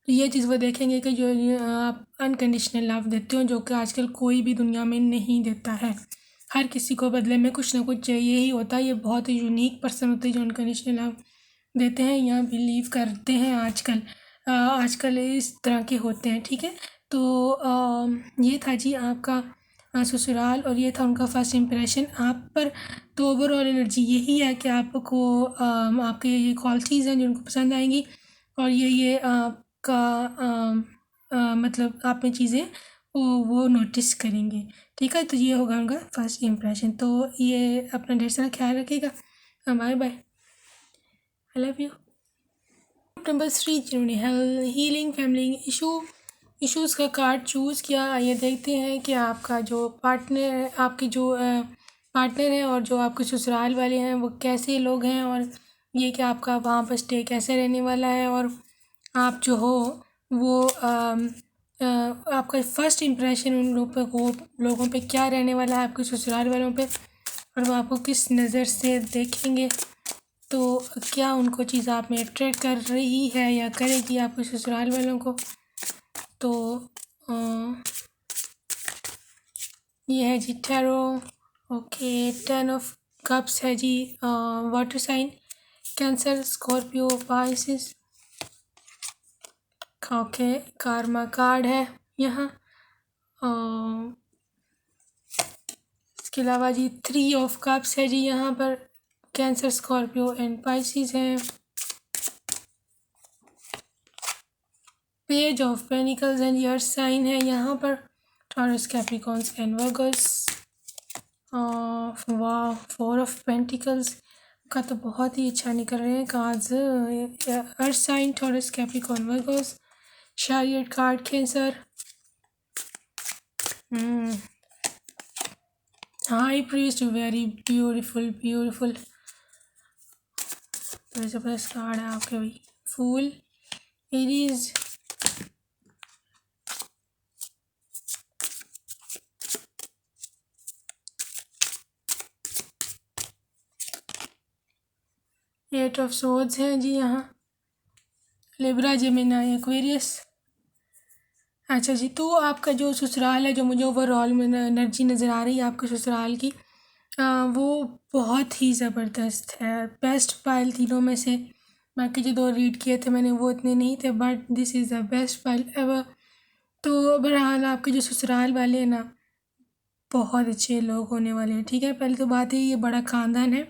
तो ये चीज़ वो देखेंगे कि जो आप अनकंडीशनल लव देते हो, जो कि आजकल कोई भी दुनिया में नहीं देता है। हर किसी को बदले में कुछ ना कुछ चाहिए ही होता है। ये बहुत ही यूनिक पर्सन होते हैं जो अनकंडीशनल लव देते हैं या बिलीव करते हैं। आजकल इस तरह के होते हैं। ठीक है, तो ये था जी आपका ससुराल, और ये था उनका फर्स्ट इम्प्रेशन आप पर। तो ओवरऑल एनर्जी यही है कि आपको आपके ये क्वालिटीज़ हैं जो उनको पसंद आएंगी, और ये आपका मतलब आप में चीज़ें वो नोटिस करेंगे। ठीक है, तो ये होगा उनका फर्स्ट इम्प्रेशन। तो ये अपना ढेर सारा ख्याल रखिएगा। Bye bye, I love you. Number 3, जिन्होंने हीलिंग फैमिली इश्यूज़ का कार्ड चूज़ किया, आइए देखते हैं कि आपका जो पार्टनर है, आपके जो पार्टनर है और जो आपके ससुराल वाले हैं वो कैसे लोग हैं, और ये कि आपका वहाँ पर स्टे कैसे रहने वाला है, और आप जो हो वो आपका फर्स्ट इम्प्रेशन उन लोगों पे क्या रहने वाला है, आपके ससुराल वालों पे, और वो आपको किस नज़र से देखेंगे। तो क्या उनको चीज़ आप में अट्रैक्ट कर रही है या करेगी आपके ससुराल वालों को। तो ये है जी टैरो। ओके, 10 ऑफ कप्स है जी water sign, Cancer, Scorpio, Pisces. Okay, karma card है यहाँ। इसके अलावा जी 3 ऑफ कप्स है जी यहाँ पर, कैंसर, स्कॉर्पियो एंड पाइसिस हैं। Page of pentacles and earth sign है यहाँ पर, टॉरस, कैप्रिकॉर्न्स एंड वर्गस। वाह, 4 ऑफ पेंटिकल्स का तो बहुत ही अच्छा निकल रहे हैं cards. Earth sign, Taurus, Capricorn, Virgos. Chariot card, Cancer. High priest, very beautiful beautiful. तो जबरदस्त कार्ड है आपके भाई। Fool, Aries, eight of swords हैं जी यहाँ। Libra, Gemini, Aquarius. अच्छा जी, तो आपका जो ससुराल है, जो मुझे ओवरऑल में एनर्जी नज़र आ रही है आपके ससुराल की, वो बहुत ही ज़बरदस्त है। बेस्ट फाइल तीनों में से, बाकी जो 2 रीड किए थे मैंने वो इतने नहीं थे, but this is the best file ever. तो बहरहाल आपके जो ससुराल वाले हैं ना, बहुत अच्छे लोग होने वाले हैं। ठीक है, पहले तो बात है ये बड़ा ख़ानदान है,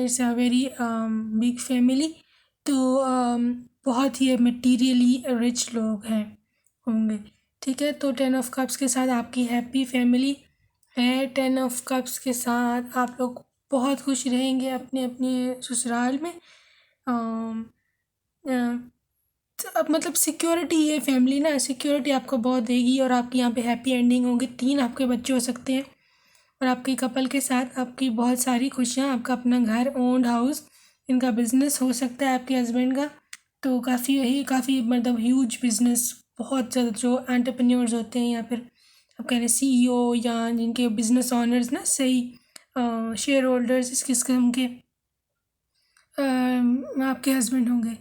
it's a very big family. तो बहुत ही मटीरियली रिच लोग हैं होंगे। ठीक है, तो 10 ऑफ कप्स के साथ आपकी हैप्पी फैमिली है। 10 ऑफ कप्स के साथ आप लोग बहुत खुश रहेंगे अपने अपने ससुराल में। अब मतलब सिक्योरिटी, ये फैमिली ना सिक्योरिटी आपको बहुत देगी और आपकी यहाँ पे हैप्पी एंडिंग होगी। 3 आपके बच्चे हो सकते हैं और आपके कपल के साथ आपकी बहुत सारी खुशियाँ, आपका अपना घर, ओन्ड हाउस, इनका बिजनेस हो सकता है आपके हस्बैंड का। तो काफ़ी मतलब ह्यूज बिजनेस, बहुत ज़्यादा जो एंटरप्रेन्योर्स होते हैं या फिर आप कह रहे CEO या जिनके बिजनेस ऑनर्स ना, सही शेयर होल्डर्स इस किस्म के आपके हस्बैंड होंगे।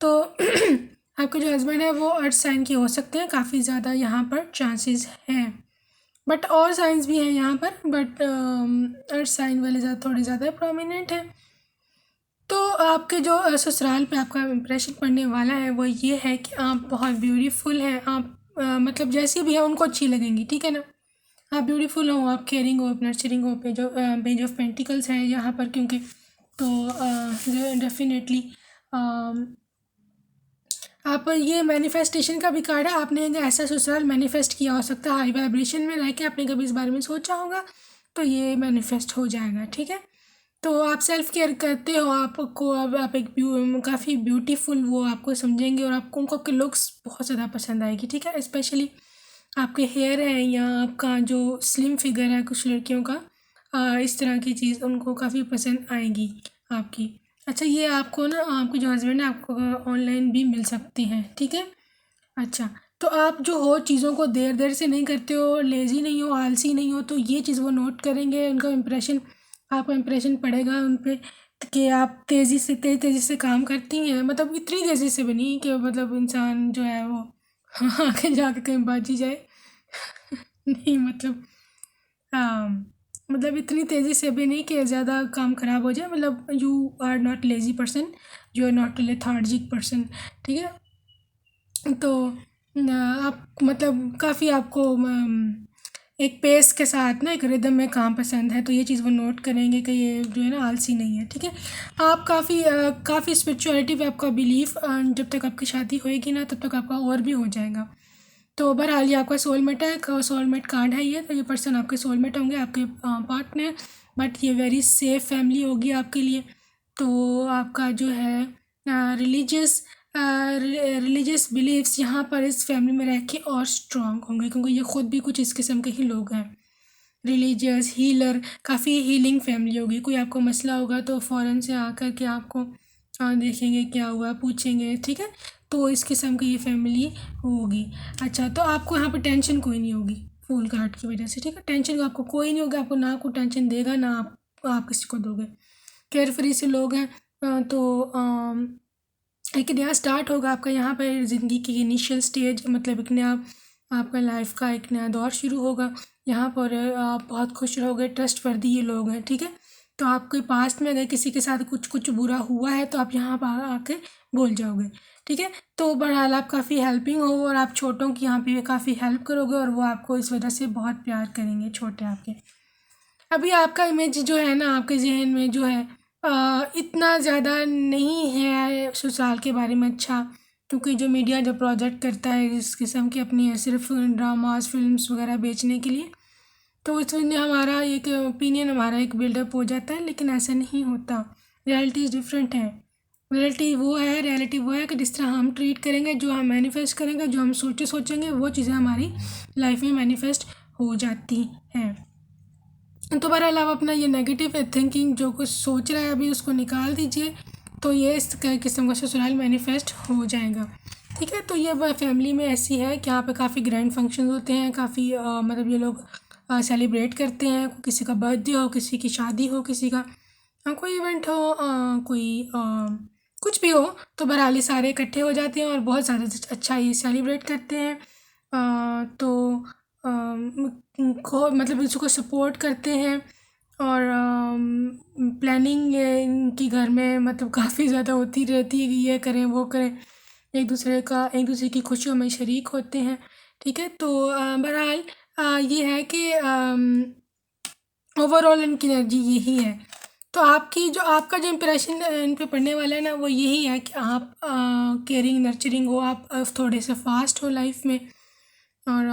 तो आपके जो हस्बैंड है वो अर्थ साइन के हो सकते हैं, काफ़ी ज़्यादा यहाँ पर चांसेस हैं। बट और साइंस भी हैं यहाँ पर, बट अर्थ साइन वाले थोड़े ज़्यादा प्रोमिनेंट हैं। तो आपके जो ससुराल पे आपका इम्प्रेशन पड़ने वाला है वो ये है कि आप बहुत ब्यूटीफुल हैं। आप मतलब जैसी भी हैं उनको अच्छी लगेंगी, ठीक है ना। आप ब्यूटीफुल हो, आप केयरिंग हो, आप नर्चरिंग हो। पेज ऑफ पेंटिकल्स है यहाँ पर, क्योंकि तो डेफिनेटली आप ये मैनिफेस्टेशन का भी कार्ड है। आपने एक ऐसा ससुराल मैनिफेस्ट किया हो सकता है, हाई वाइब्रेशन में रह के आपने कभी इस बारे में सोचा होगा, तो ये मैनिफेस्ट हो जाएगा, ठीक है। तो आप सेल्फ केयर करते हो, आपको अब आप एक काफ़ी ब्यूटीफुल वो आपको समझेंगे और आपको उनको आपके लुक्स बहुत ज़्यादा पसंद आएगी, ठीक है। स्पेशली आपके हेयर है या आपका जो स्लिम फिगर है कुछ लड़कियों का, इस तरह की चीज़ उनको काफ़ी पसंद आएगी आपकी। अच्छा, ये आपको ना आपके जो हस्बैंड है आपको ऑनलाइन भी मिल सकती हैं, ठीक है। अच्छा, तो आप जो हो चीज़ों को देर देर से नहीं करते हो, लेज़ी नहीं हो, आलसी नहीं हो, तो ये चीज़ वो नोट करेंगे। उनका इम्प्रेशन, आपका इम्प्रेशन पड़ेगा उन पे कि आप तेज़ी से काम करती हैं। मतलब इतनी तेज़ी से भी नहीं कि मतलब इंसान जो है वो आगे जाके कहीं बाजी जाए। नहीं मतलब मतलब इतनी तेज़ी से भी नहीं कि ज़्यादा काम ख़राब हो जाए। मतलब you are not lazy person, you are not lethargic person, ठीक है। तो आप मतलब काफ़ी आपको एक पेस के साथ ना, एक रिदम में काम पसंद है, तो ये चीज़ वो नोट करेंगे कि ये जो है ना आलसी नहीं है, ठीक है। आप काफ़ी स्पिरिचुअलिटी पे आपका बिलीफ, जब तक आपकी शादी होएगी ना तब तक आपका और भी हो जाएगा। तो बहरहाल ये आपका सोलमेट है, सोलमेट कार्ड है ये, तो ये पर्सन आपके सोलमेट होंगे, आपके पार्टनर। बट ये वेरी सेफ फैमिली होगी आपके लिए। तो आपका जो है रिलीजियस बिलीव्स यहाँ पर इस फैमिली में रह के और स्ट्रॉन्ग होंगे, क्योंकि ये ख़ुद भी कुछ इस किस्म के ही लोग हैं। रिलीजियस, हीलर, काफ़ी हीलिंग फैमिली होगी। कोई आपको मसला होगा तो फ़ौरन से आकर के आपको देखेंगे क्या हुआ, पूछेंगे, ठीक है। तो इस किस्म की ये फैमिली होगी। अच्छा, तो आपको यहाँ पे टेंशन कोई नहीं होगी फूल कार्ड की वजह से, ठीक है। टेंशन आपको कोई नहीं होगा, आपको ना कोई टेंशन देगा ना आप किसी को दोगे। केयर फ्री से लोग हैं। तो एक नया स्टार्ट होगा आपका यहाँ पर, ज़िंदगी की इनिशियल स्टेज, मतलब एक नया आपका लाइफ का एक नया दौर शुरू होगा। यहाँ पर आप बहुत खुश रहोगे, ट्रस्टवर्दी ये लोग हैं, ठीक है। तो आपके पास्ट में अगर किसी के साथ कुछ बुरा हुआ है तो आप यहाँ पर आके बोल जाओगे, ठीक है। तो बहरहाल आप काफ़ी हेल्पिंग हो और आप छोटों की यहाँ पे काफ़ी हेल्प करोगे और वो आपको इस वजह से बहुत प्यार करेंगे, छोटे आपके। अभी आपका इमेज जो है ना आपके ज़हन में जो है इतना ज़्यादा नहीं है ससुराल के बारे में अच्छा, क्योंकि जो मीडिया जो प्रोजेक्ट करता है इस किस्म की अपनी सिर्फ ड्रामास फिल्म्स वगैरह बेचने के लिए, तो इसमें हमारा एक ओपिनियन, हमारा एक बिल्डअप हो जाता है, लेकिन ऐसा नहीं होता। रियलिटी डिफरेंट है। रियलिटी वो है कि जिस तरह हम ट्रीट करेंगे, जो हम मैनिफेस्ट करेंगे, जो हम सोचेंगे वो चीज़ें हमारी लाइफ में मैनिफेस्ट हो जाती हैं। तो बहरहाल आप अपना ये नेगेटिव थिंकिंग जो कुछ सोच रहा है अभी उसको निकाल दीजिए, तो ये इस किस्म का ससुराल मैनिफेस्ट हो जाएगा, ठीक है। तो ये फैमिली में ऐसी है कि यहाँ पे काफ़ी ग्रैंड फंक्शन होते हैं, काफ़ी मतलब ये लोग सेलिब्रेट करते हैं। किसी का बर्थडे हो, किसी की शादी हो, किसी का कोई इवेंट हो, कोई कुछ भी हो, तो बहरहाल ये सारे इकट्ठे हो जाते हैं और बहुत ज़्यादा अच्छा ये सेलिब्रेट करते हैं। तो को मतलब इसको सपोर्ट करते हैं और प्लानिंग इनकी घर में मतलब काफ़ी ज़्यादा होती रहती है कि ये करें वो करें, एक दूसरे की खुशियों में शरीक होते हैं, ठीक है। तो बहरहाल ये है कि ओवरऑल इनकी एनर्जी यही है। तो आपका जो इम्प्रेशन इन पे पड़ने वाला है ना वो यही है कि आप केयरिंग नर्चरिंग हो, आप थोड़े से फास्ट हो लाइफ में और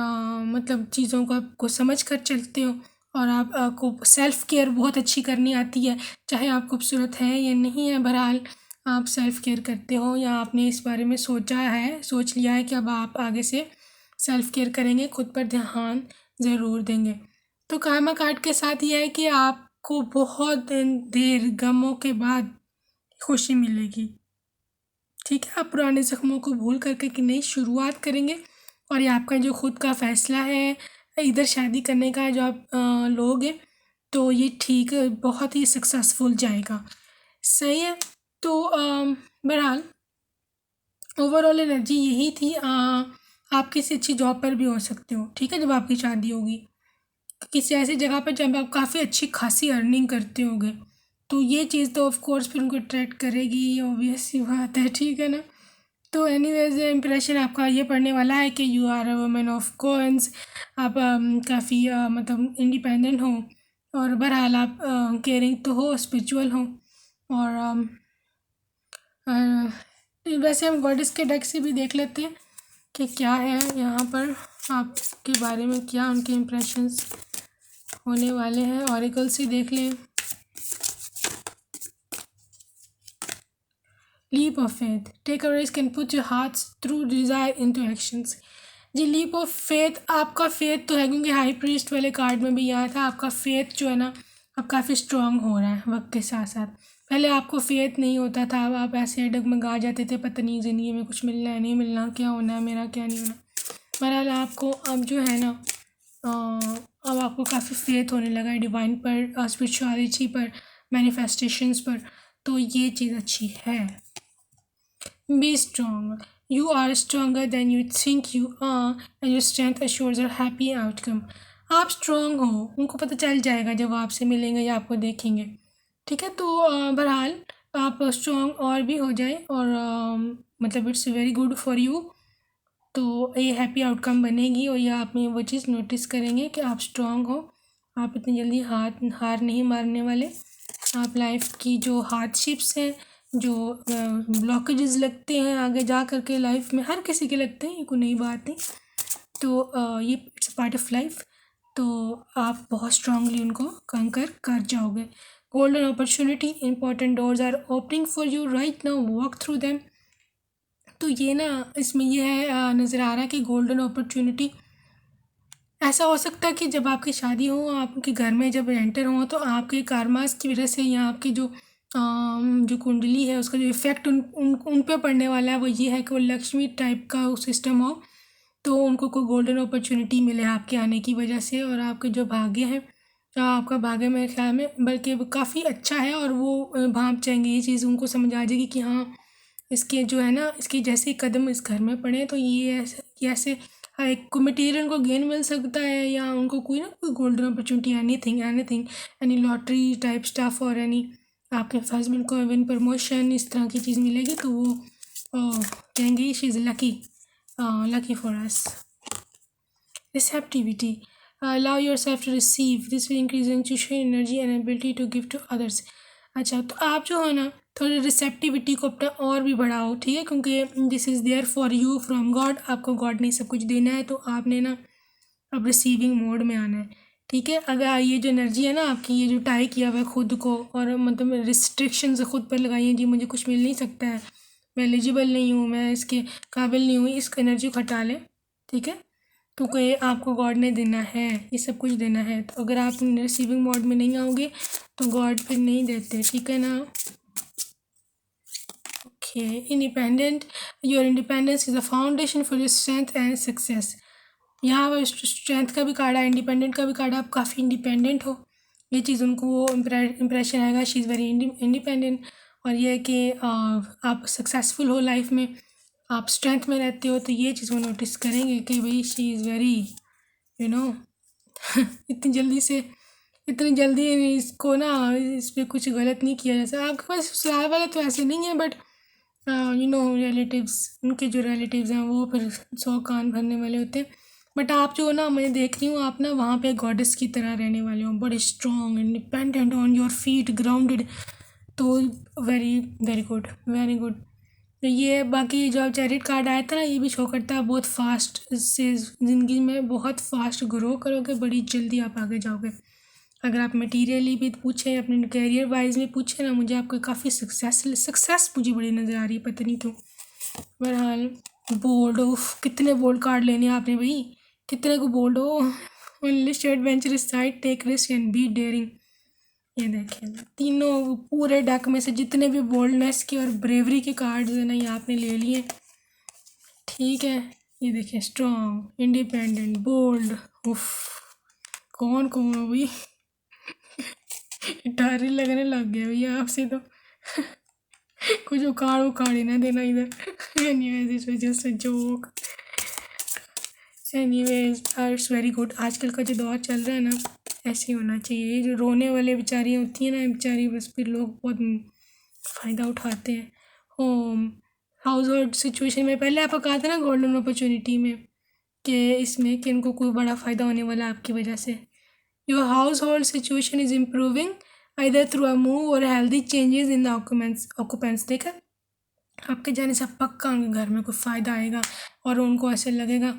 मतलब चीज़ों को आपको समझ कर चलते हो और आपको सेल्फ केयर बहुत अच्छी करनी आती है, चाहे आप खूबसूरत हैं या नहीं है। बहरहाल आप सेल्फ़ केयर करते हो या आपने इस बारे में सोच लिया है कि अब आप आगे से सेल्फ़ केयर करेंगे, खुद पर ध्यान ज़रूर देंगे। तो कर्मा कार्ड के साथ ये है कि आपको बहुत देर गमों के बाद खुशी मिलेगी। ठीक है, आप पुराने ज़ख्मों को भूल करके कि नई शुरुआत करेंगे और ये आपका जो खुद का फ़ैसला है, इधर शादी करने का जो आप लोगे, तो ये ठीक बहुत ही सक्सेसफुल जाएगा। सही है। तो बहरहाल ओवरऑल एनर्जी यही थी। आप किसी अच्छी जॉब पर भी हो सकते हो, ठीक है, जब आपकी शादी होगी, किसी ऐसी जगह पर जहाँ पे आप काफ़ी अच्छी खासी अर्निंग करते होगे, तो ये चीज़ तो ऑफ कोर्स फिर उनको अट्रैक्ट करेगी, ऑब्वियस सी बात है, ठीक है ना। तो एनीवेज इम्प्रेशन आपका ये पड़ने वाला है कि you are a women of coins. आप काफ़ी मतलब इंडिपेंडेंट हो और बहरहाल आप केयरिंग तो हो, स्पिरिचुअल हो और वैसे हम गॉडेस के डेक से भी देख लेते हैं कि क्या है यहाँ पर आपके बारे में, क्या उनके इम्प्रेशंस होने वाले हैं। ऑरिकल से देख लें। Leap of faith, take a risk and put your hearts through desire into actions. जी, लीप ऑफ फेथ, आपका फेथ तो है क्योंकि हाई प्रीस्ट वाले कार्ड में भी आया था। आपका फेथ जो है ना, अब काफ़ी स्ट्रांग हो रहा है वक्त के साथ साथ। पहले आपको फेथ नहीं होता था, अब आप ऐसे डगमगा जाते थे, पता नहीं ज़िंदगी में कुछ मिलना है नहीं मिलना, क्या होना है मेरा क्या नहीं होना। बहरहाल आपको अब जो है ना अब आपको काफ़ी फेथ होने लगा है डिवाइन पर, स्पिरिचुअलिटी पर, मैनिफेस्टेशंस पर, तो ये चीज़ अच्छी है। Be strong, you are stronger than you think you are and your strength assures a happy outcome. आप स्ट्रॉन्ग हो, उनको पता चल जाएगा जब वो आपसे मिलेंगे या आपको देखेंगे, ठीक है। तो बहरहाल आप स्ट्रॉन्ग और भी हो जाए और मतलब it's very good for you. तो ये हैप्पी आउटकम बनेगी और ये आप में वो चीज़ नोटिस करेंगे कि आप स्ट्रॉन्ग हो, आप इतनी जल्दी हार नहीं मारने वाले। आप लाइफ की जो हार्डशिप्स हैं, जो ब्लॉकेजेस लगते हैं आगे जा कर के लाइफ में, हर किसी के लगते हैं, ये कोई नई बात नहीं। तो ये इट्स पार्ट ऑफ लाइफ, तो आप बहुत स्ट्रांगली उनको कंकर कर जाओगे। Golden opportunity, important doors are opening for you right now, walk through them. तो ये ना इसमें ये है नज़र आ रहा है कि गोल्डन अपॉर्चुनिटी ऐसा हो सकता है कि जब आपकी शादी हो, आपके घर में जब एंटर हो, तो आपके कार्मास की वजह से या आपकी जो कुंडली है उसका जो इफ़ेक्ट उन पे पड़ने वाला है, वो ये है कि वो लक्ष्मी टाइप का सिस्टम हो, तो उनको कोई गोल्डन अपॉर्चुनिटी मिले आपके आने की वजह से। और आपके जो भाग्य है, आपका भाग्य मेरे ख्याल में बल्कि काफ़ी अच्छा है और वो भांप जाएंगे, ये चीज़ उनको समझ आ जाएगी कि हाँ, इसके जो है ना, इसके जैसे ही कदम इस घर में पड़े तो ये ऐसे हाँ, एक को मटेरियल को गेन मिल सकता है या उनको कोई ना कोई golden opportunity, anything, any lottery type stuff और एनी आपके हस्बैंड को इवन प्रमोशन इस तरह की चीज़ मिलेगी, तो वो कहेंगे she is lucky for us. Receptivity, allow yourself to receive, this will increase intuition energy and ability to give to others। अच्छा, तो आप जो है ना थोड़ी रिसेप्टिविटी को अपना और भी बढ़ाओ, ठीक है, क्योंकि this is there for you from God. आपको गॉड ने सब कुछ देना है, तो आपने ना अब रिसीविंग मोड में आना है, ठीक है। अगर ये जो एनर्जी है ना आपकी, ये जो टाई किया हुआ है खुद को और मतलब रिस्ट्रिक्शंस खुद पर लगाई हैं, जी मुझे कुछ मिल नहीं सकता है, मैं एलिजिबल नहीं हूँ, मैं इसके काबिल नहीं हूँ, इस एनर्जी को हटा लें, ठीक है। क्योंकि ये आपको गॉड ने देना है, ये सब कुछ देना है, तो अगर आप रिसीविंग मोड में नहीं आओगे तो गॉड फिर नहीं देते, ठीक है ना। Okay, independent, your independence is the foundation for your strength and success. यहाँ पर स्ट्रेंथ का भी कार्ड है, इंडिपेंडेंट का भी कार्ड है, आप काफ़ी इंडिपेंडेंट हो, ये चीज़ उनको वो इम्प्रेशन आएगा, शी इज़ वेरी इंडिपेंडेंट। और ये है कि आप सक्सेसफुल हो लाइफ में, आप स्ट्रेंथ में रहते हो, तो ये चीज़ वो नोटिस करेंगे कि भाई she is very you know इतनी जल्दी इसको ना, इस पर कुछ गलत नहीं किया जा सकता। आपके पास ससुराल वाले तो ऐसे नहीं है, बट रिलेटिव्स, उनके जो रिलेटिव्स हैं वो फिर 100 कान भरने वाले होते हैं। बट आप जो ना, मैं देख रही हूँ आप ना वहाँ पे गॉडेस की तरह रहने वाले हो, बड़े strong, independent, on your feet, grounded. तो very very good, very good. तो ये बाकी जो चैरिट कार्ड आया था ना, ये भी शो करता है बहुत फास्ट, इससे ज़िंदगी में बहुत फास्ट ग्रो करोगे, बड़ी जल्दी आप आगे जाओगे। अगर आप मटीरियली भी पूछें, अपने करियर वाइज भी पूछें ना, मुझे आपको काफ़ी सक्सेस मुझे बड़ी नज़र आ रही है, पता नहीं क्यों। बहरहाल बोल्ड, उफ कितने बोल्ड कार्ड लेने आपने भाई, कितने को बोल्ड हो। List adventurous side, take risk and be daring. ये देखें तीनों पूरे डेक में से जितने भी बोल्डनेस के और ब्रेवरी के कार्ड्स हैं ना, ये आपने ले लिए, ठीक है। ये देखें स्ट्रॉन्ग, इंडिपेंडेंट, बोल्ड, उफ कौन कौन हो भाई। डर ही लगने लग गया भैया आपसे तो। कुछ उखाड़ ही ना देना इधर। Anyways it's just a joke. Anyways it's very good. आजकल का जो दौर चल रहा है ना, ऐसे ही होना चाहिए। ये जो रोने वाले बेचारियाँ होती हैं ना, बेचारी बस फिर लोग बहुत फ़ायदा उठाते हैं। होम हाउस होल्ड सिचुएशन में पहले आपको कहा था ना गोल्डन अपॉर्चुनिटी में, कि इसमें कि इनको कोई बड़ा फ़ायदा होने वाला है आपकी वजह से। Your household situation is improving either through a move or healthy changes in the occupants. देखा, आपके जाने से पक्का उनके घर में कोई फ़ायदा आएगा और उनको ऐसे लगेगा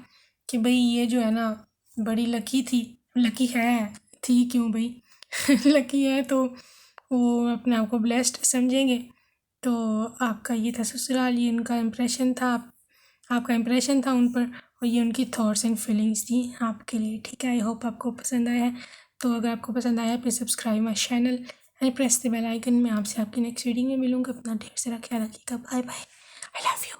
कि भाई ये जो है ना बड़ी लकी थी, लकी है, थी क्यों भाई। लकी है तो वो अपने आप को ब्लेस्ड समझेंगे। तो आपका ये था ससुराल, ये उनका इम्प्रेशन था, आपका इम्प्रेशन था उन पर, और ये उनकी थॉट्स एंड फीलिंग्स थी आपके लिए, ठीक है। आई होप आपको पसंद आया है। तो अगर आपको पसंद आया please subscribe my channel and press the bell icon. मैं आपसे आपकी नेक्स्ट वीडियो में मिलूँगा। अपना ढेर सारा ख्याल रखिएगा। Bye bye. I love you.